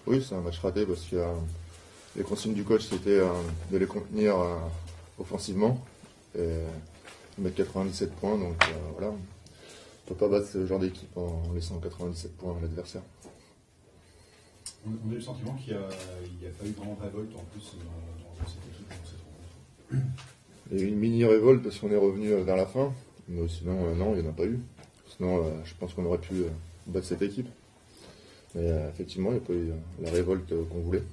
Oui, c'est un match raté parce que les consignes du coach c'était de les contenir offensivement et mettre 97 points. Donc voilà, on ne peut pas battre ce genre d'équipe en laissant 97 points à l'adversaire. On a eu le sentiment qu'il n'y a pas eu vraiment de révolte en plus dans cette équipe, dans cette rencontre. Il y a eu une mini révolte parce qu'on est revenu vers la fin, mais sinon non, il n'y en a pas eu. Sinon je pense qu'on aurait pu battre cette équipe. Mais effectivement, il n'y a pas eu la révolte qu'on voulait.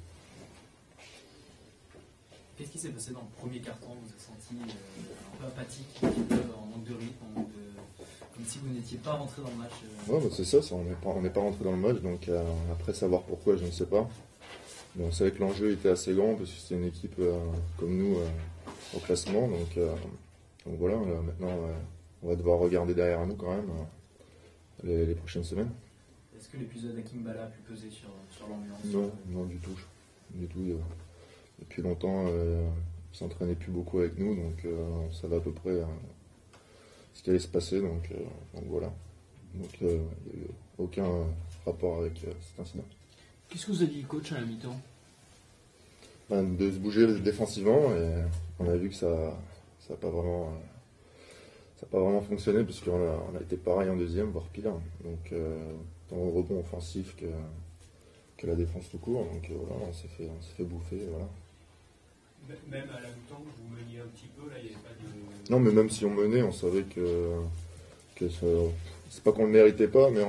Qu'est-ce qui s'est passé dans le premier quart-temps? Vous avez senti un peu apathique, un petit peu en manque de rythme, comme si vous n'étiez pas rentré dans le match Ouais, bah c'est ça, on n'est pas rentré dans le match, donc après savoir pourquoi, je ne sais pas. Mais on savait que l'enjeu était assez grand parce que c'est une équipe comme nous au classement, donc voilà, maintenant on va devoir regarder derrière nous quand même les prochaines semaines. Est-ce que l'épisode à Kimbala a pu peser sur l'ambiance? Non, du tout. Depuis longtemps, il ne s'entraînait plus beaucoup avec nous, donc on savait à peu près ce qui allait se passer, donc voilà. Donc il n'y a eu aucun rapport avec cet incident. Qu'est-ce que vous a dit le coach à la mi-temps? De se bouger défensivement, et on a vu que ça n'a pas vraiment fonctionné, parce qu'on a été pareil en deuxième, voire pire. Donc tant au rebond offensif que la défense tout court. Donc voilà, on s'est fait bouffer. Voilà. Même à la mi-temps, vous meniez un petit peu, là, il n'y avait pas de... Non, mais même si on menait, on savait que c'est pas qu'on ne le méritait pas, mais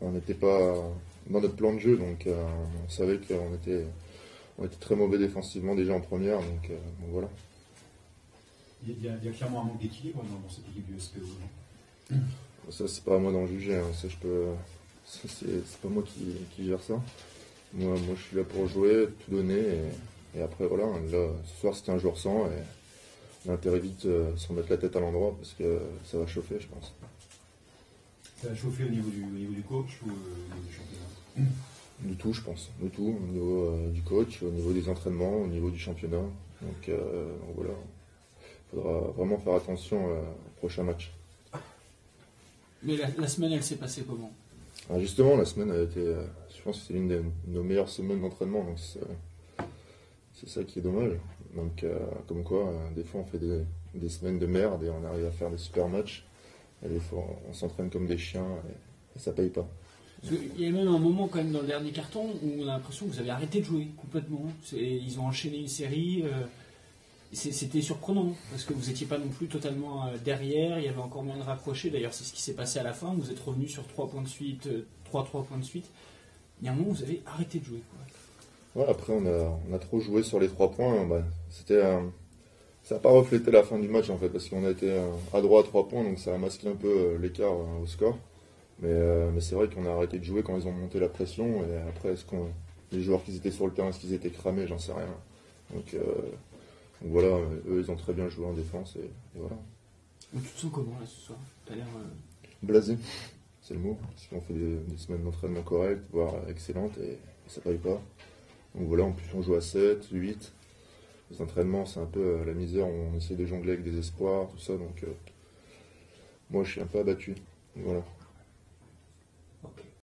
on n'était pas dans notre plan de jeu. Donc on savait qu'on était très mauvais défensivement déjà en première. Donc voilà. Il y a clairement un manque d'équilibre dans cette équipe du SPO. Non? Ça, c'est pas à moi d'en juger. Hein. C'est pas moi qui gère ça. Moi, je suis là pour jouer, tout donner. Et après, voilà. Là, ce soir, c'était un jour sans. Et on a intérêt vite se remettre la tête à l'endroit parce que ça va chauffer, je pense. Ça va chauffer au niveau du coach ou au niveau du championnat? Du tout, je pense. Du tout. Au niveau du coach, au niveau des entraînements, au niveau du championnat. Donc voilà. Il faudra vraiment faire attention au prochain match. Mais la semaine, elle s'est passée comment? Alors justement, la semaine a été, je pense que c'est l'une de nos meilleures semaines d'entraînement, donc c'est ça qui est dommage. Donc comme quoi, des fois on fait des semaines de merde et on arrive à faire des super matchs, et des fois on s'entraîne comme des chiens et ça paye pas. Il y a même un moment quand même dans le dernier carton où on a l'impression que vous avez arrêté de jouer complètement. Ils ont enchaîné une série. C'était surprenant parce que vous n'étiez pas non plus totalement derrière, il y avait encore moins de rapprochés. D'ailleurs, c'est ce qui s'est passé à la fin. Vous êtes revenu sur 3 points de suite, 3 points de suite. Il y a un moment où vous avez arrêté de jouer. Ouais, après, on a trop joué sur les 3 points. Ça n'a pas reflété la fin du match en fait, parce qu'on a été à droit à 3 points, donc ça a masqué un peu l'écart au score. Mais c'est vrai qu'on a arrêté de jouer quand ils ont monté la pression. Et après, les joueurs qui étaient sur le terrain, est-ce qu'ils étaient cramés, j'en sais rien. Donc voilà, eux ils ont très bien joué en défense et voilà. Mais tu te sens comment là ce soir? T'as l'air blasé, c'est le mot, parce qu'on fait des semaines d'entraînement correctes, voire excellentes, et ça paye pas. Donc voilà, en plus on joue à 7, 8. Les entraînements c'est un peu la misère, on essaie de jongler avec des espoirs, tout ça, donc moi je suis un peu abattu. Voilà.